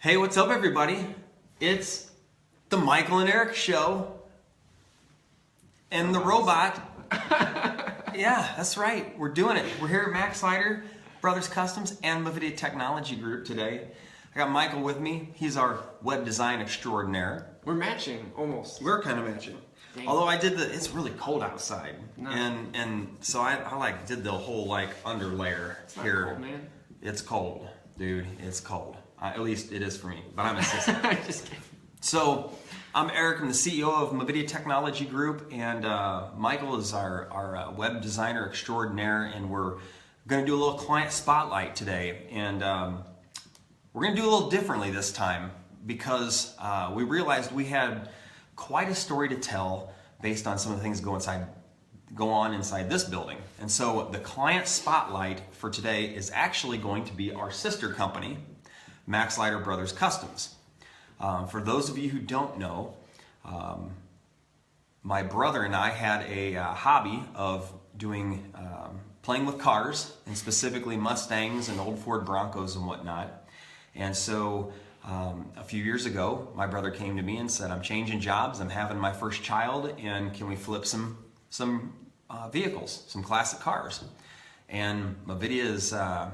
Hey, what's up, everybody? It's the Michael and Eric show. And the robot. Yeah, that's right. We're doing it. We're here at Maxlider, Brothers Customs, and Mavidia Technology Group today. I got Michael with me. He's our web design extraordinaire. We're matching, almost. We're kind of matching. Dang. Although it's really cold outside. No. And so I did the whole underlayer it's not here. Cold, man. It's cold, dude. It's cold. At least it is for me, but I'm assistant. Just kidding. So, I'm Eric. I'm the CEO of Mavidia Technology Group, and Michael is our web designer extraordinaire, and we're going to do a little client spotlight today. And we're going to do a little differently this time because we realized we had quite a story to tell based on some of the things that go on inside this building. And so the client spotlight for today is actually going to be our sister company, Maxlider Brothers Customs. For those of you who don't know, my brother and I had a hobby of playing with cars, and specifically Mustangs and old Ford Broncos and whatnot. And so a few years ago, my brother came to me and said, I'm changing jobs, I'm having my first child, and can we flip some vehicles, some classic cars? And Mavidia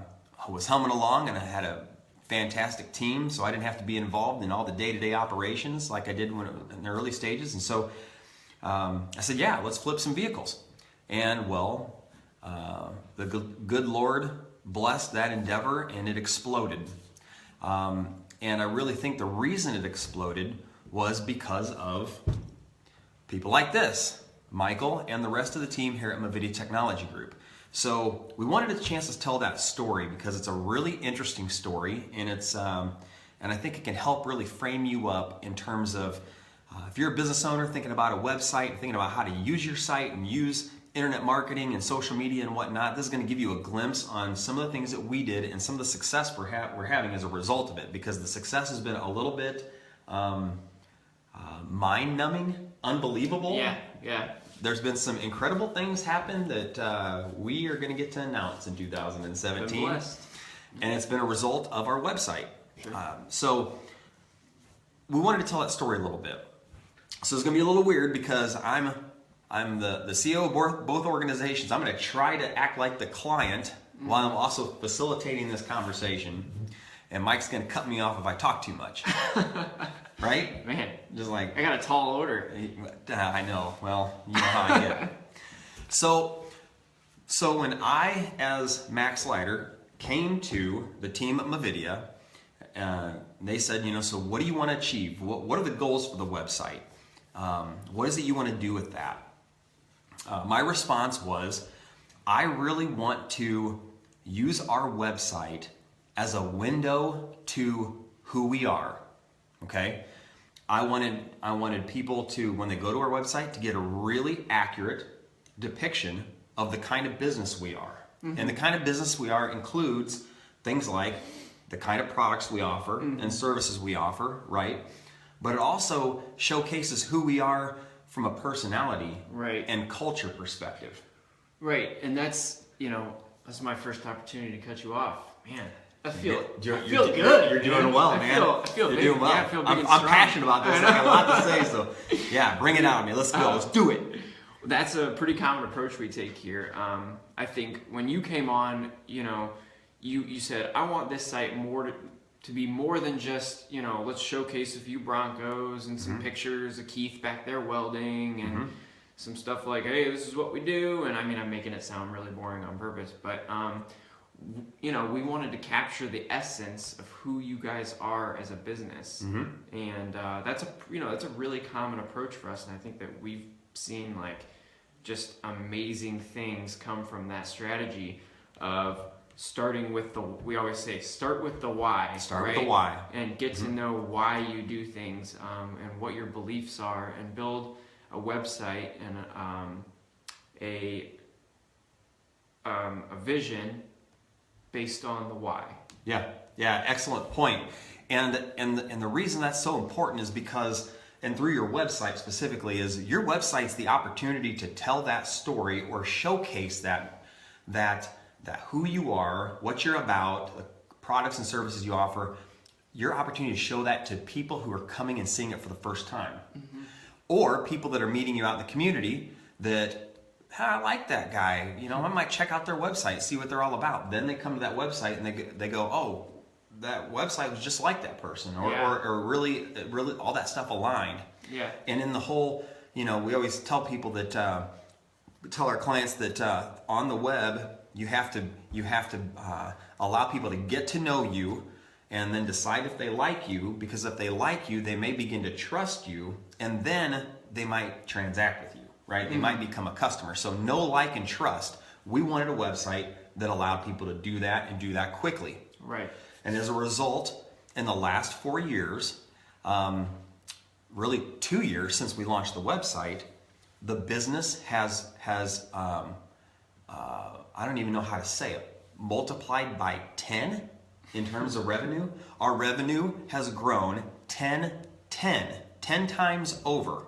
was humming along, and I had a fantastic team, so I didn't have to be involved in all the day-to-day operations like I did in the early stages. And so I said, yeah, let's flip some vehicles. And well, the good Lord blessed that endeavor, and it exploded. And I really think the reason it exploded was because of people like this, Michael and the rest of the team here at Mavidia Technology Group. So we wanted a chance to tell that story because it's a really interesting story, and and I think it can help really frame you up in terms of if you're a business owner thinking about a website, thinking about how to use your site and use internet marketing and social media and whatnot. This is going to give you a glimpse on some of the things that we did and some of the success we're having as a result of it, because the success has been a little bit mind-numbing, unbelievable. Yeah. There's been some incredible things happen that we are going to get to announce in 2017, and it's been a result of our website. Sure. So we wanted to tell that story a little bit. So it's going to be a little weird because I'm the CEO of both organizations. I'm going to try to act like the client while I'm also facilitating this conversation, and Mike's going to cut me off if I talk too much. Right? Man, just like I got a tall order. I know. Well, you know how I get. So when I, as Maxlider, came to the team at Mavidia, they said, so what do you want to achieve? What are the goals for the website? What is it you want to do with that? My response was, I really want to use our website as a window to who we are. Okay? I wanted people to, when they go to our website, to get a really accurate depiction of the kind of business we are. Mm-hmm. And the kind of business we are includes things like the kind of products we offer and services we offer, right? But it also showcases who we are from a personality and culture perspective. Right, and that's my first opportunity to cut you off. Man, I feel good. You're doing well, man. I feel You're big. doing well. Yeah, I feel big and I'm strong. passionate about this. I got a lot to say, so yeah, bring it out of me. Let's go. Let's do it. That's a pretty common approach we take here. I think when you came on, you said, I want this site to be more than just, let's showcase a few Broncos and some pictures of Keith back there welding and some stuff like, hey, this is what we do. And I mean, I'm making it sound really boring on purpose, but we wanted to capture the essence of who you guys are as a business, and that's a really common approach for us, and I think that we've seen just amazing things come from that strategy of starting with we always say start with the why. Start with the why, and get to know why you do things and what your beliefs are, and build a website and a vision based on the why. Yeah, excellent point. And the reason that's so important is because, and through your website specifically, is your website's the opportunity to tell that story or showcase that who you are, what you're about, the products and services you offer, your opportunity to show that to people who are coming and seeing it for the first time. Or people that are meeting you out in the community that, I like that guy. I might check out their website, see what they're all about. Then they come to that website and they go, oh, that website was just like that person, or really all that stuff aligned. Yeah. And in the whole, we always tell people that, tell our clients that on the web, you have to allow people to get to know you and then decide if they like you, because if they like you, they may begin to trust you, and then they might transact with you, right? They might become a customer. So know, like, and trust. We wanted a website that allowed people to do that and do that quickly. Right. And as a result, in the last 4 years, really 2 years since we launched the website, the business has I don't even know how to say it, multiplied by 10 in terms of revenue. Our revenue has grown 10 times over.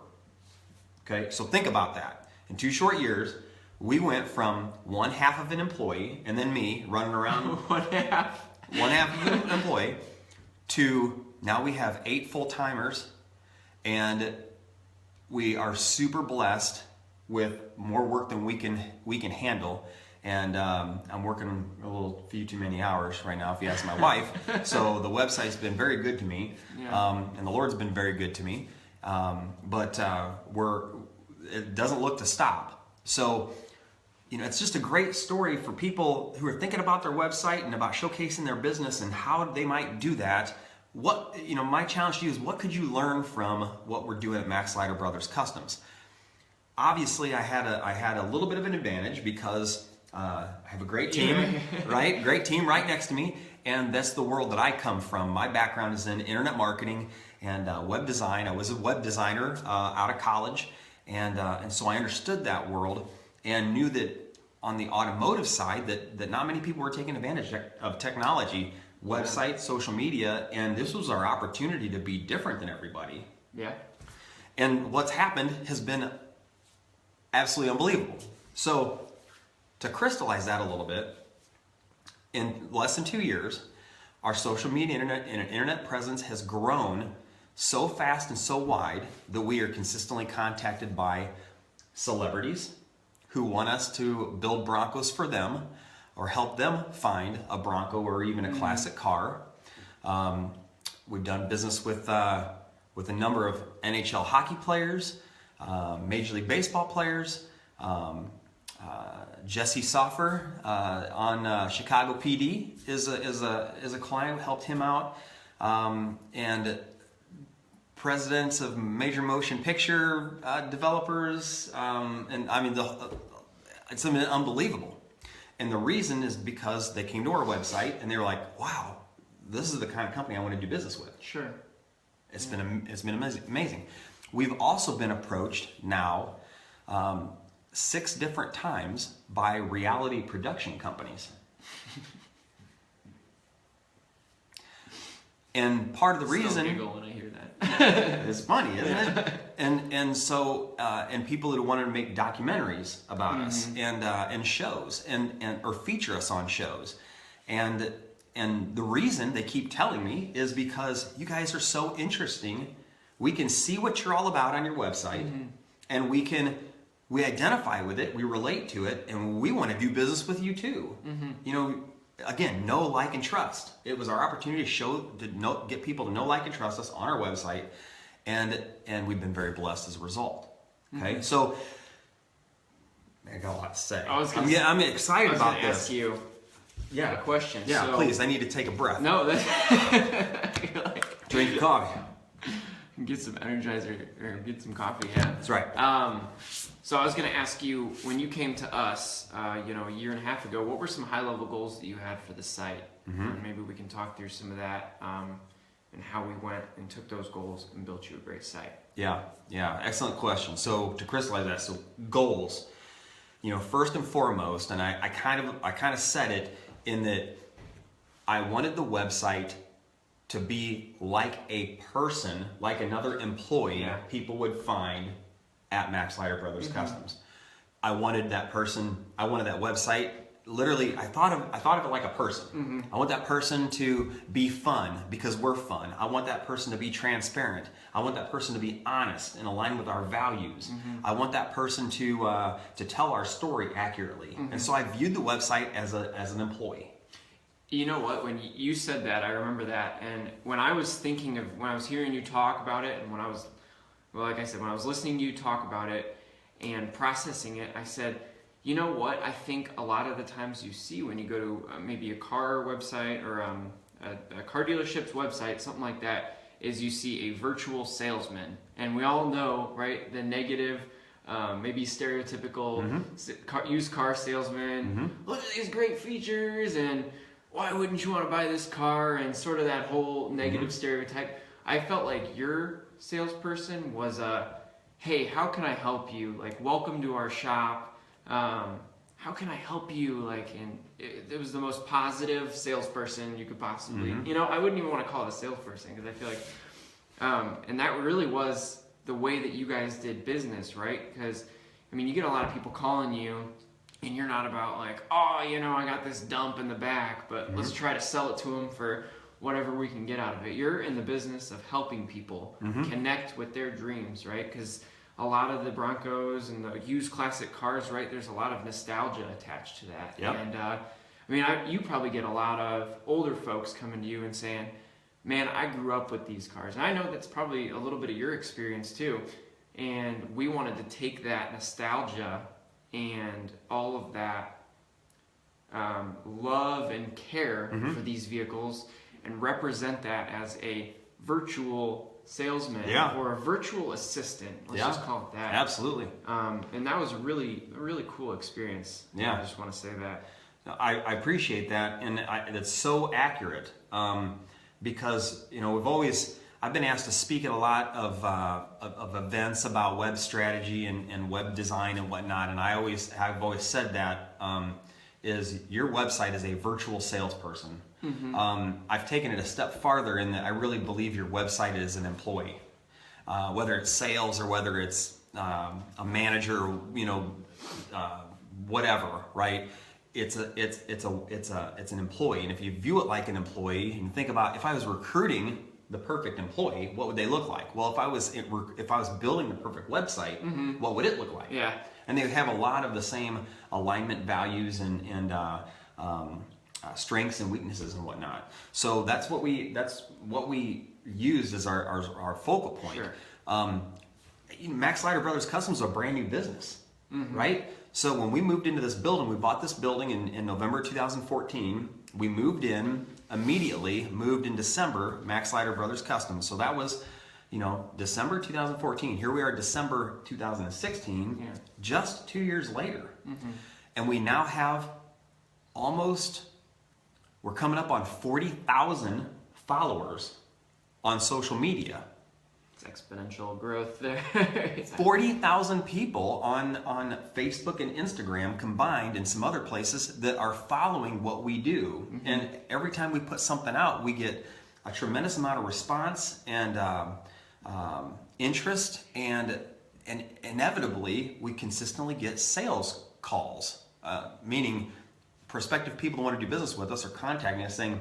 Okay, so think about that. In 2 short years, we went from 1/2 of an employee, and then me running around 1/2 of an employee, to now we have 8 full-timers, and we are super blessed with more work than we can handle. And I'm working a few too many hours right now, if you ask my wife. So the website's been very good to me, and the Lord's been very good to me. But it doesn't look to stop. So, it's just a great story for people who are thinking about their website and about showcasing their business and how they might do that. My challenge to you is, what could you learn from what we're doing at Maxlider Brothers Customs? Obviously, I had a little bit of an advantage because I have a great team, right? Great team right next to me, and that's the world that I come from. My background is in internet marketing and web design. I was a web designer out of college, and so I understood that world and knew that on the automotive side that not many people were taking advantage of technology, websites, social media, and this was our opportunity to be different than everybody. Yeah. And what's happened has been absolutely unbelievable. So, to crystallize that a little bit, in less than 2 years, our social media internet presence has grown so fast and so wide that we are consistently contacted by celebrities who want us to build Broncos for them or help them find a Bronco or even a classic car. We've done business with a number of NHL hockey players, Major League Baseball players, Jesse Soffer on Chicago PD is a client. We helped him out, and presidents of major motion picture developers, and I mean it's been unbelievable. And the reason is because they came to our website and they were like, "Wow, this is the kind of company I want to do business with." Sure. It's been amazing. We've also been approached now 6 different times by reality production companies. And part of the reason, giggle when I hear that. it's funny, isn't it? And so people who wanted to make documentaries about us and shows or feature us on shows, and the reason they keep telling me is because you guys are so interesting. We can see what you're all about on your website, and we identify with it, we relate to it, and we want to do business with you too. Again, know, like, and trust. It was our opportunity to get people to know, like, and trust us on our website, and we've been very blessed as a result. Okay, so I got a lot to say. I'm excited about this. Ask you a question. Yeah, so, please. I need to take a breath. No, Drink your coffee. Get some Energizer or get some coffee. Yeah, that's right. So I was going to ask you, when you came to us, a year and a half ago, what were some high-level goals that you had for the site? And maybe we can talk through some of that and how we went and took those goals and built you a great site. Yeah, excellent question. So to crystallize that, so goals, first and foremost, and I kind of said it in that I wanted the website to be like a person, like another employee people would find at Maxlider Brothers Customs. I wanted that website literally, I thought of it like a person. I want that person to be fun because we're fun. I want that person to be transparent. I want that person to be honest and aligned with our values. I want that person to tell our story accurately. And so I viewed the website as an employee. You know what? When you said that, I remember that. And when I was hearing you talk about it, and when I was listening to you talk about it and processing it, I said, you know what? I think a lot of the times you see when you go to maybe a car website or a car dealership's website, something like that, is you see a virtual salesman. And we all know, right, the negative, maybe stereotypical used car salesman. Look at these great features, and why wouldn't you want to buy this car? And sort of that whole negative stereotype. I felt like your salesperson was hey, how can I help you? Like, welcome to our shop. How can I help you? Like, and it was the most positive salesperson you could possibly, I wouldn't even want to call it a salesperson because I feel like, and that really was the way that you guys did business, right? Because, I mean, you get a lot of people calling you and you're not about like, oh, I got this dump in the back, but let's try to sell it to them for whatever we can get out of it. You're in the business of helping people connect with their dreams, right? Because a lot of the Broncos and the used classic cars, right? There's a lot of nostalgia attached to that. Yep. And you probably get a lot of older folks coming to you and saying, man, I grew up with these cars. And I know that's probably a little bit of your experience too. And we wanted to take that nostalgia and all of that love and care for these vehicles and represent that as a virtual salesman or a virtual assistant. Let's just call it that. Absolutely. And that was a really cool experience. Yeah. I just want to say that. I appreciate that, and that's so accurate because I've been asked to speak at a lot of events about web strategy and web design and whatnot, and I've always said that is your website is a virtual salesperson. I've taken it a step farther in that I really believe your website is an employee, whether it's sales or whether it's a manager, whatever, right? It's an employee, and if you view it like an employee and think about if I was recruiting the perfect employee, what would they look like? Well, if I was building the perfect website, what would it look like? Yeah. And they would have a lot of the same alignment values and strengths and weaknesses and whatnot. So that's what we used as our focal point. Sure. Maxlider Brothers Customs is a brand new business, right? So when we moved into this building, we bought this building in November 2014. We moved in immediately, moved in December, Maxlider Brothers Customs. So that was, December 2014. Here we are, December 2016, just 2 years later. And we now have we're coming up on 40,000 followers on social media. It's exponential growth there. 40,000 people on Facebook and Instagram combined and some other places that are following what we do. And every time we put something out, we get a tremendous amount of response and interest, and inevitably we consistently get sales calls, meaning prospective people who want to do business with us are contacting us saying,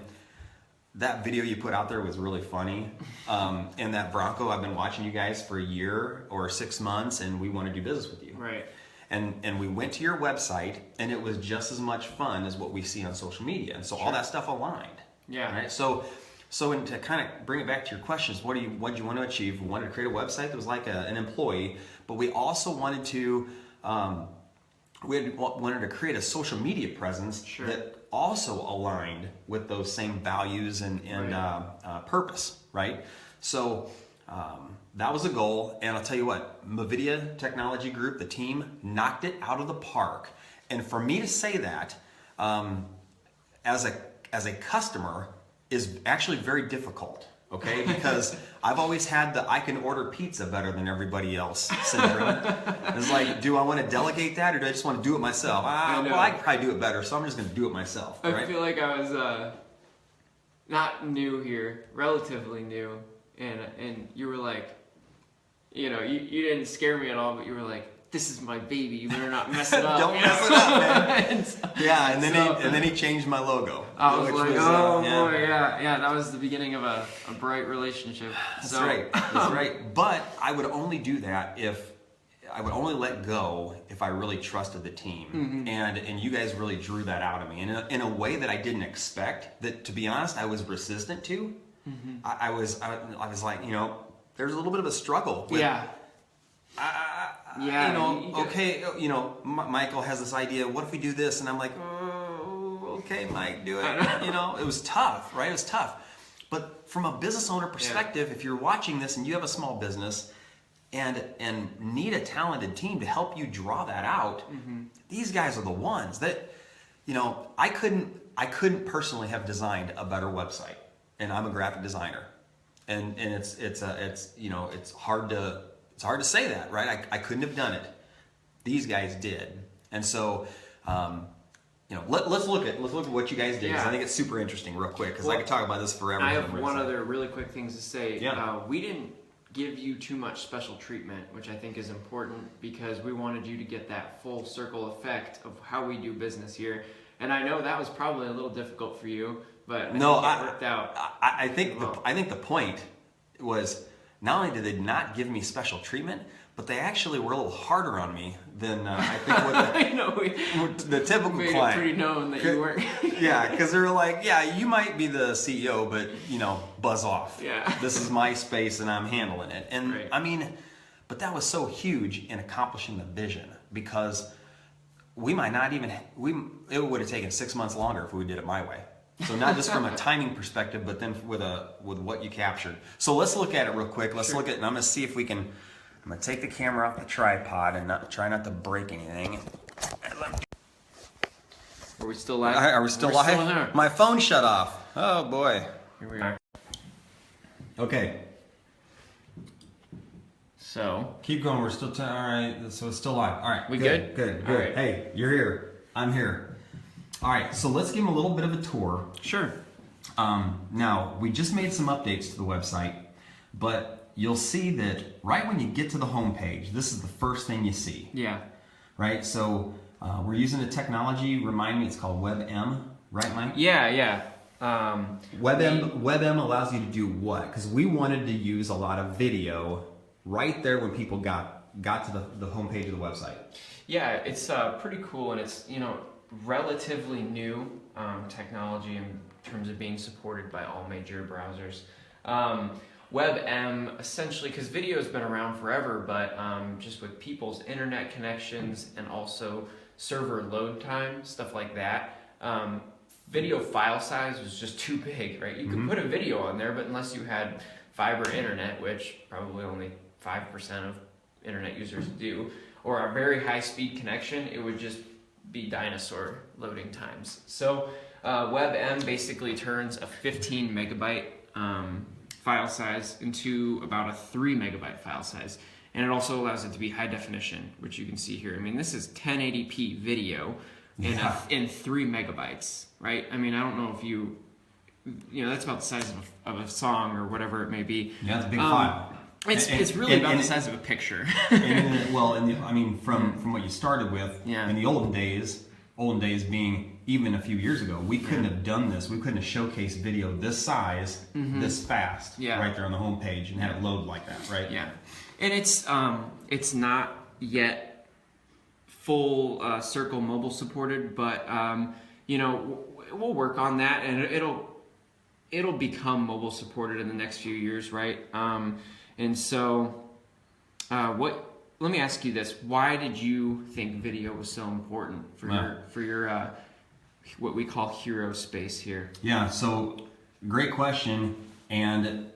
that video you put out there was really funny. And that Bronco, I've been watching you guys for a year or 6 months, and we want to do business with you. Right. And we went to your website, and it was just as much fun as what we see on social media. And so all that stuff aligned. Yeah. Right. So to kind of bring it back to your questions, what did you want to achieve? We wanted to create a website that was like an employee, but we also wanted to wanted to create a social media presence that also aligned with those same values and purpose, right? So that was a goal, and I'll tell you what, Mavidia Technology Group, the team, knocked it out of the park. And for me to say that as a customer is actually very difficult. Okay, because I've always had the I can order pizza better than everybody else syndrome. It's like, do I want to delegate that, or do I just want to do it myself? Well, I can probably do it better, so I'm just going to do it myself. I feel like I was not new here, relatively new, and you were like, you didn't scare me at all, but you were like, this is my baby. You better not mess it up. Don't mess it up, man. and And then he changed my logo. I was like, oh yeah. boy, yeah. That was the beginning of a bright relationship. That's right. That's right. But I would only do that if I would only let go if I really trusted the team, and you guys really drew that out of me in a way that I didn't expect. That, to be honest, I was resistant to. I was like, you know, there's a little bit of a struggle. With, yeah. You know, okay, you know, Michael has this idea. What if we do this? And I'm like, oh, okay, Mike, do it. You know, it was tough, right? It was tough. But from a business owner perspective, if you're watching this and you have a small business and need a talented team to help you draw that out, these guys are the ones that, you know, I couldn't personally have designed a better website, and I'm a graphic designer, and it's you know, it's hard to say that, right? I couldn't have done it. These guys did, and so. You know, let's look at what you guys did, because I think it's super interesting, real quick, because I could talk about this forever. I have one other really quick things to say. Yeah. We didn't give you too much special treatment, which I think is important, because we wanted you to get that full circle effect of how we do business here. And I know that was probably a little difficult for you, but I think it worked out. I think the point was, not only did they not give me special treatment, but they actually were a little harder on me than I think what I know the typical made client. It pretty known that you weren't. Yeah, because they were like, yeah, you might be the CEO, but, you know, buzz off. Yeah. This is my space and I'm handling it. And Right. I mean, but that was so huge in accomplishing the vision, because we might not even, it would have taken 6 months longer if we did it my way. So not just from a timing perspective, but then with what you captured. So let's look at it real quick. Let's look at it, and I'm going to see if we can. I'm going to take the camera off the tripod and try not to break anything. Are we still live? Are we still live? Still there. My phone shut off. Oh boy. Here we are. Okay. So Keep going. We're still all right. So it's still live. All right. We good? Good. All right. Hey, you're here. I'm here. All right. So let's give them a little bit of a tour. sure. Now we just made some updates to the website, but you'll see that right when you get to the home page, this is the first thing you see. Yeah. Right. So we're using a technology. Remind me, it's called WebM. Right, Mike? Yeah. WebM allows you to do what? Because we wanted to use a lot of video right there when people got to the homepage of the website. Yeah, it's pretty cool, and it's, you know, relatively new technology in terms of being supported by all major browsers. WebM, essentially, because video has been around forever, but just with people's internet connections and also server load time, stuff like that, video file size was just too big, right? You could put a video on there, but unless you had fiber internet, which probably only 5% of internet users do, or a very high-speed connection, it would just be dinosaur loading times. So WebM basically turns a 15 megabyte file size into about a 3 megabyte file size. And it also allows it to be high definition, which you can see here. I mean, this is 1080p video in 3 megabytes, right? I mean, I don't know if you know, that's about the size of a song or whatever it may be. Yeah, it's a big file. It's really about the size of a picture. I mean, from what you started with, Yeah. in the olden days being even a few years ago, we couldn't have done this. We couldn't have showcased video this size, this fast, right there on the home page and have it load like that, right? Yeah, and it's not yet full circle mobile supported, but you know, we'll work on that, and it'll become mobile supported in the next few years, right? And so, let me ask you this: why did you think video was so important for your what we call hero space here? Yeah. So, great question, and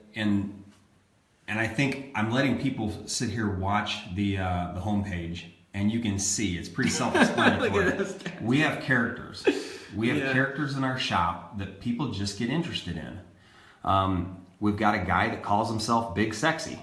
I think I'm letting people sit here watch the homepage, and you can see it's pretty self-explanatory. We have characters. We have characters in our shop that people just get interested in. We've got a guy that calls himself Big Sexy.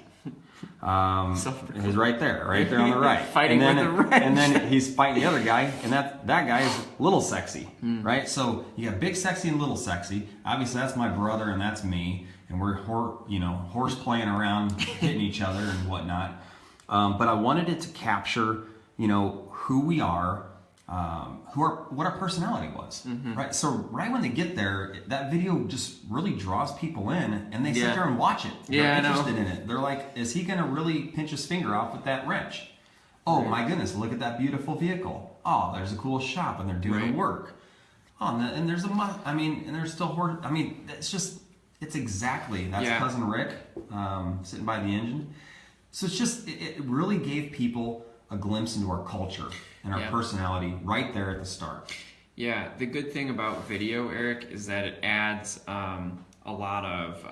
He's right there on the right. Fighting with the wrench. And then he's fighting the other guy, and that guy is Little Sexy, right? So you got Big Sexy and Little Sexy. Obviously, that's my brother and that's me, and we're horse playing around, hitting each other and whatnot. But I wanted it to capture who we are, what our personality was, right? So right when they get there, that video just really draws people in, and they sit there and watch it. They're interested in it. They're like, is he going to really pinch his finger off with that wrench? Oh my goodness, look at that beautiful vehicle. Oh, there's a cool shop, and they're doing work. Oh, and there's and there's still it's exactly, that's Cousin Rick sitting by the engine. So it's just, it really gave people a glimpse into our culture and our personality right there at the start. Yeah, the good thing about video, Eric, is that it adds a lot of,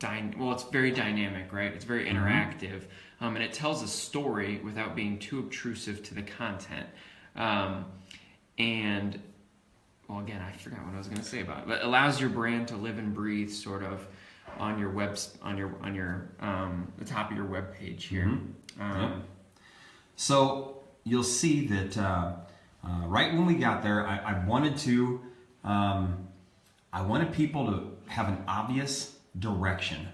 it's very dynamic, right? It's very interactive, and it tells a story without being too obtrusive to the content. And, well, again, I forgot what I was going to say about it, but it allows your brand to live and breathe sort of on your the top of your web page here. So you'll see that right when we got there, I wanted people to have an obvious direction.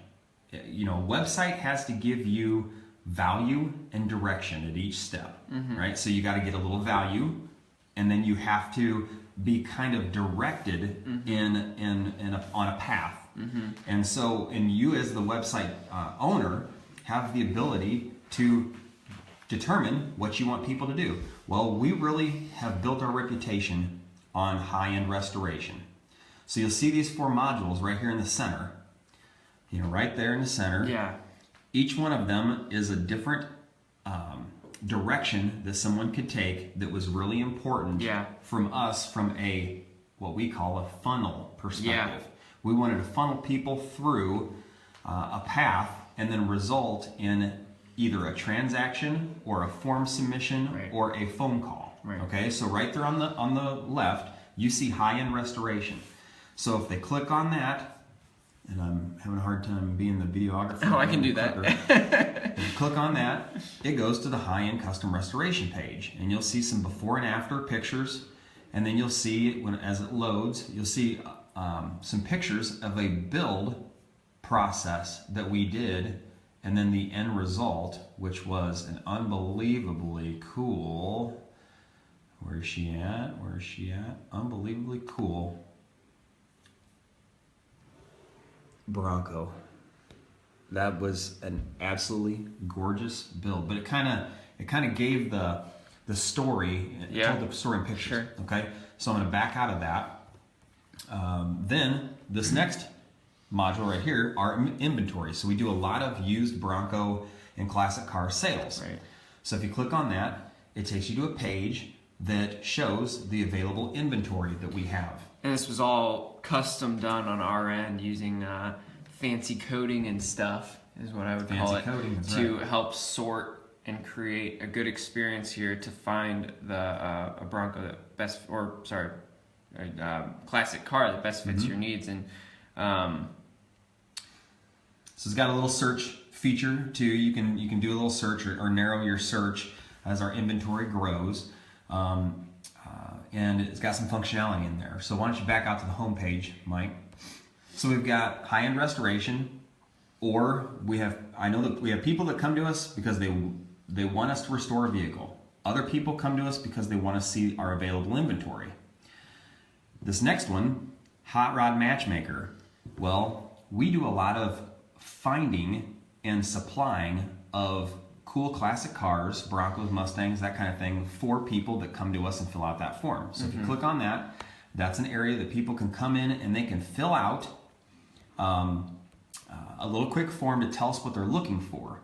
A website has to give you value and direction at each step, right? So you got to get a little value, and then you have to be kind of directed on a path. And so, you as the website owner have the ability to determine what you want people to do. Well, we really have built our reputation on high-end restoration. So you'll see these 4 modules right here in the center. Right there in the center. Yeah. Each one of them is a different direction that someone could take that was really important from us from what we call a funnel perspective. We wanted to funnel people through a path and then result in either a transaction or a form submission or a phone call. Okay, so right there on the left, you see high-end restoration. So if they click on that, and I'm having a hard time being the videographer. Oh, I can do that. If you click on that, it goes to the high-end custom restoration page, and you'll see some before and after pictures, and then you'll see as it loads, you'll see some pictures of a build process that we did, and then the end result, which was an unbelievably cool. Where is she at? Unbelievably cool Bronco. That was an absolutely gorgeous build, but it kind of gave the story, told the story in pictures. Okay, so I'm going to back out of that. Then this next module right here, our inventory. So we do a lot of used Bronco and classic car sales. So if you click on that, it takes you to a page that shows the available inventory that we have. And this was all custom done on our end using fancy coding and stuff, is what I would call it, to help sort and create a good experience here to find a Bronco that best, classic car that best fits your needs. And so it's got a little search feature too. You can do a little search or narrow your search as our inventory grows. And it's got some functionality in there. So why don't you back out to the home page, Mike? So we've got high-end restoration, or I know that we have people that come to us because they want us to restore a vehicle. Other people come to us because they want to see our available inventory. This next one, Hot Rod Matchmaker. Well, we do a lot of finding and supplying of cool classic cars, Broncos, Mustangs, that kind of thing, for people that come to us and fill out that form. So if you click on that, that's an area that people can come in and they can fill out a little quick form to tell us what they're looking for.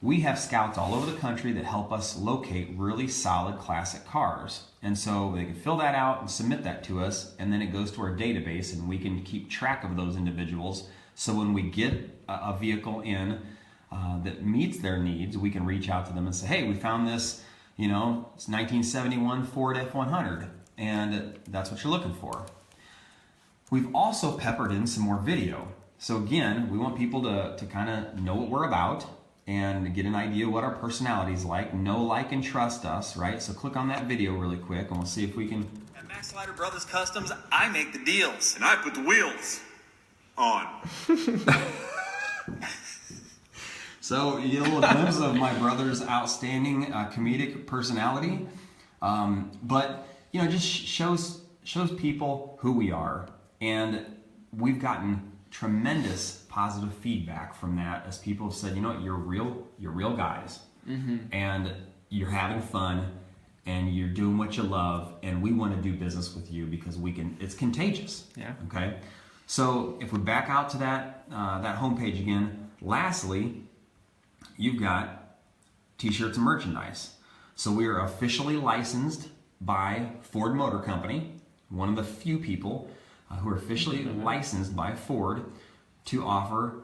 We have scouts all over the country that help us locate really solid classic cars. And so they can fill that out and submit that to us, and then it goes to our database and we can keep track of those individuals. So when we get a vehicle in that meets their needs, we can reach out to them and say, hey, we found this, it's 1971 Ford F100, and that's what you're looking for. We've also peppered in some more video. So again, we want people to kind of know what we're about and get an idea of what our personality's like, know, like, and trust us, right? So click on that video really quick and we'll see if we can. At Maxlider Brothers Customs, I make the deals. And I put the wheels on. So you get a little glimpse of my brother's outstanding comedic personality, but just shows people who we are, and we've gotten tremendous positive feedback from that as people have said, you're real guys, and you're having fun, and you're doing what you love, and we want to do business with you because it's contagious. Yeah. Okay. So if we back out to that homepage again, lastly, you've got t-shirts and merchandise. So we are officially licensed by Ford Motor Company, one of the few people who are officially licensed by Ford to offer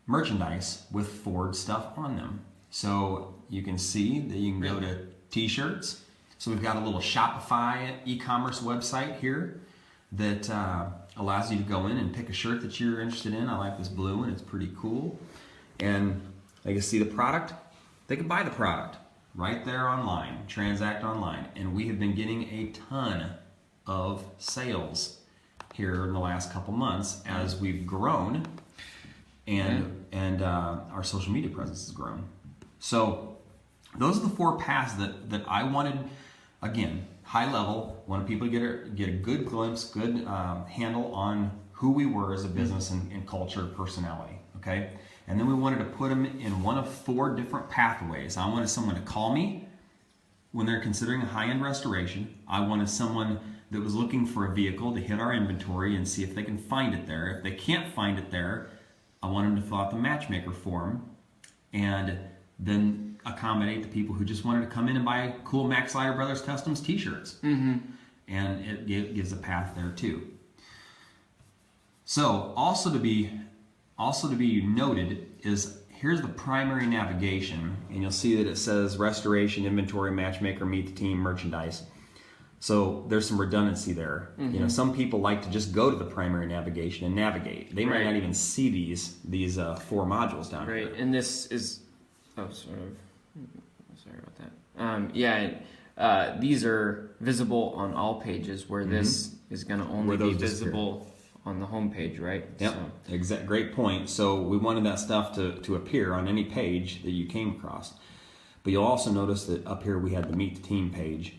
merchandise with Ford stuff on them. So you can see that you can go to t-shirts. So we've got a little Shopify e-commerce website here that allows you to go in and pick a shirt that you're interested in. I like this blue one, it's pretty cool. And they can see the product, they can buy the product right there online, transact online. And we have been getting a ton of sales here in the last couple months as we've grown and our social media presence has grown. So those are the 4 paths that I wanted, again, high level, wanted people to get a good glimpse, good handle on who we were as a business and culture, personality, okay? And then we wanted to put them in one of 4 different pathways. I wanted someone to call me when they're considering a high-end restoration. I wanted someone that was looking for a vehicle to hit our inventory and see if they can find it there. If they can't find it there, I want them to fill out the matchmaker form and then accommodate the people who just wanted to come in and buy cool Maxlider Brothers Customs t-shirts. And it gives a path there too. So also to be noted is here's the primary navigation, and you'll see that it says restoration, inventory, matchmaker, meet the team, merchandise. So there's some redundancy there. Some people like to just go to the primary navigation and navigate. They might not even see these 4 modules down here. Right, and this is sorry about that. These are visible on all pages, where this is going to only be visible on the home page, right? Yep, great point. So we wanted that stuff to appear on any page that you came across. But you'll also notice that up here we had the Meet the Team page.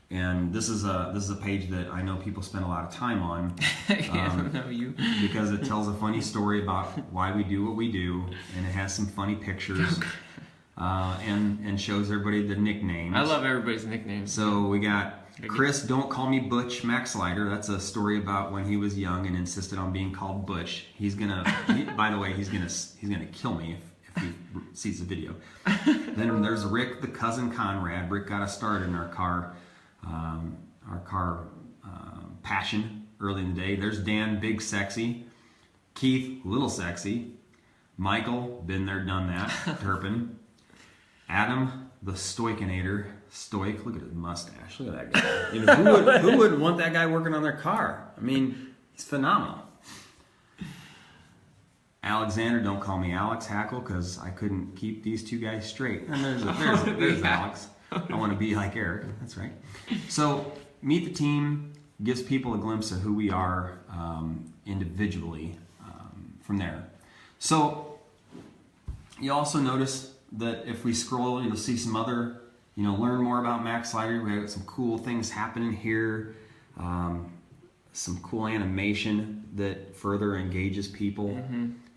And this is a page that I know people spend a lot of time on. Because it tells a funny story about why we do what we do, and it has some funny pictures. And shows everybody the nicknames. I love everybody's nicknames. So we got Chris, don't call me Butch Maxlider. That's a story about when he was young and insisted on being called Butch. By the way, he's gonna kill me if he sees the video. Then there's Rick, the cousin Conrad. Rick got us started in our car passion early in the day. There's Dan, big sexy. Keith, little sexy. Michael, been there, done that. Turpin. Adam, the Stoikinator. Stoic, look at his mustache. Look at that guy. Who would want that guy working on their car? I mean, he's phenomenal. Alexander, don't call me Alex Hackle because I couldn't keep these 2 guys straight. And there's Alex. I want to be like Eric. That's right. So Meet the Team gives people a glimpse of who we are individually from there. So you also notice that if we scroll, you'll see some other, learn more about Maxlider. We have some cool things happening here. Some cool animation that further engages people.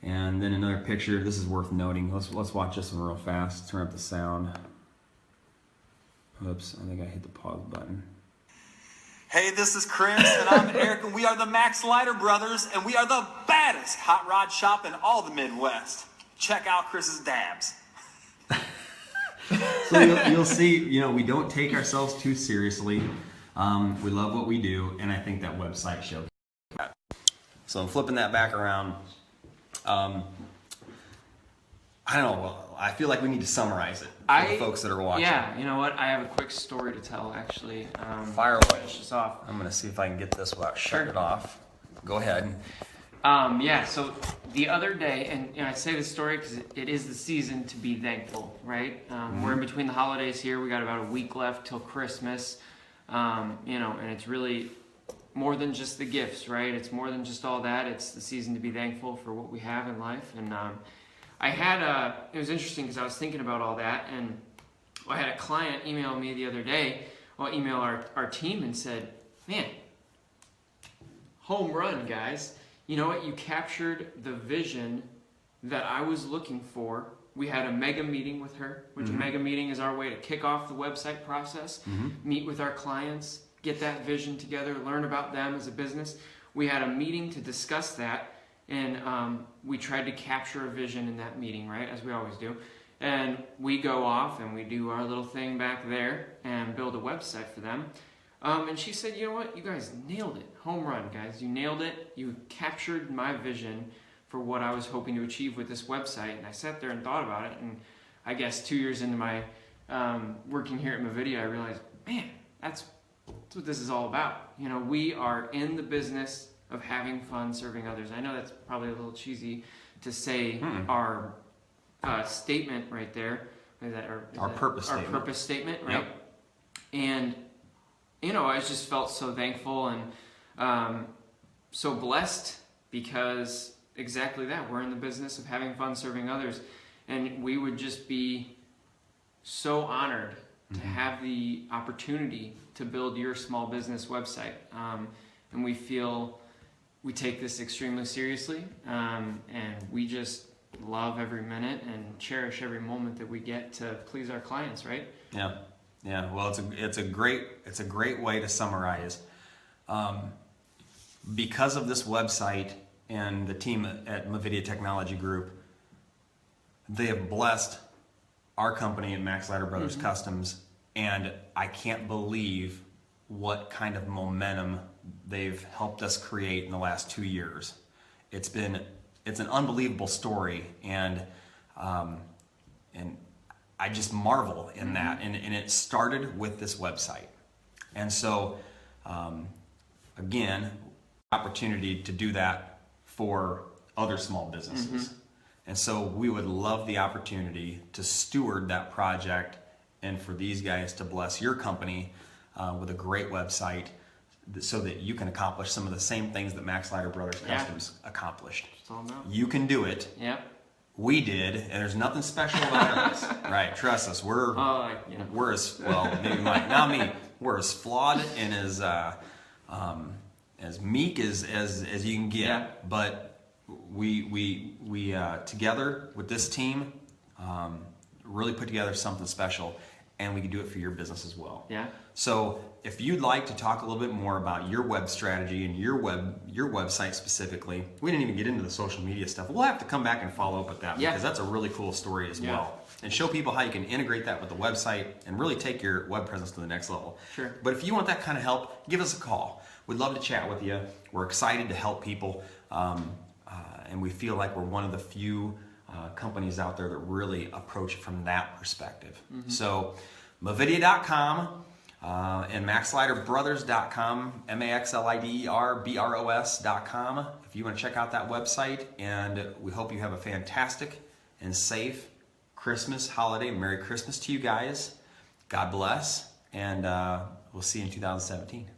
And then another picture. This is worth noting. Let's watch this one real fast. Turn up the sound. Oops, I think I hit the pause button. Hey, this is Chris, and I'm Eric, and we are the Maxlider Brothers, and we are the baddest hot rod shop in all the Midwest. Check out Chris's dabs. So you'll see, we don't take ourselves too seriously. We love what we do, and I think that website shows that. So I'm flipping that back around. I don't know. I feel like we need to summarize it for the folks that are watching. Yeah, you know what? I have a quick story to tell, actually. Fire away. Finish this off. I'm going to see if I can get this without shutting it off. Go ahead. So the other day, and I say this story because it is the season to be thankful, right? We're in between the holidays here. We got about a week left till Christmas, and it's really more than just the gifts, right? It's more than just all that. It's the season to be thankful for what we have in life. And it was interesting because I was thinking about all that, and I had a client email me the other day, email our team and said, man, home run, guys. You know what? You captured the vision that I was looking for. We had a mega meeting with her, which a mega meeting is our way to kick off the website process, meet with our clients, get that vision together, learn about them as a business. We had a meeting to discuss that, and we tried to capture a vision in that meeting, right, as we always do. And we go off and we do our little thing back there and build a website for them. And she said, you know what, you guys nailed it. Home run, guys. You nailed it. You captured my vision for what I was hoping to achieve with this website. And I sat there and thought about it. And I guess 2 years into my working here at Movidia, I realized, man, that's what this is all about. You know, we are in the business of having fun serving others. I know that's probably a little cheesy to say our statement right there. Our purpose statement. Our purpose statement, right? Yep. And, you know, I just felt so thankful and so blessed because exactly that. We're in the business of having fun serving others. And we would just be so honored to have the opportunity to build your small business website. And we take this extremely seriously. And we just love every minute and cherish every moment that we get to please our clients, right? Yeah. Well, it's a great way to summarize. Because of this website and the team at Movidia Technology Group, they have blessed our company at Maxlider Brothers Customs, and I can't believe what kind of momentum they've helped us create in the last 2 years. It's an unbelievable story, and I just marvel in that. And it started with this website. And so, again, opportunity to do that for other small businesses. And so we would love the opportunity to steward that project and for these guys to bless your company with a great website so that you can accomplish some of the same things that Maxlider Brothers Customs accomplished. It's all about. You can do it. Yep. We did, and there's nothing special about us. Right, trust us. We're as, well, maybe Mike, not me. We're as flawed and as meek as you can get. Yeah. But we together with this team really put together something special, and we can do it for your business as well. Yeah. So if you'd like to talk a little bit more about your web strategy and your website specifically, we didn't even get into the social media stuff. We'll have to come back and follow up with that because that's a really cool story as well. And show people how you can integrate that with the website and really take your web presence to the next level. Sure. But if you want that kind of help, give us a call. We'd love to chat with you. We're excited to help people, and we feel like we're one of the few companies out there that really approach it from that perspective. So Movidia.com and MaxliderBrothers.com, MaxliderBros.com, if you want to check out that website. And we hope you have a fantastic and safe Christmas holiday. Merry Christmas to you guys. God bless, and we'll see you in 2017.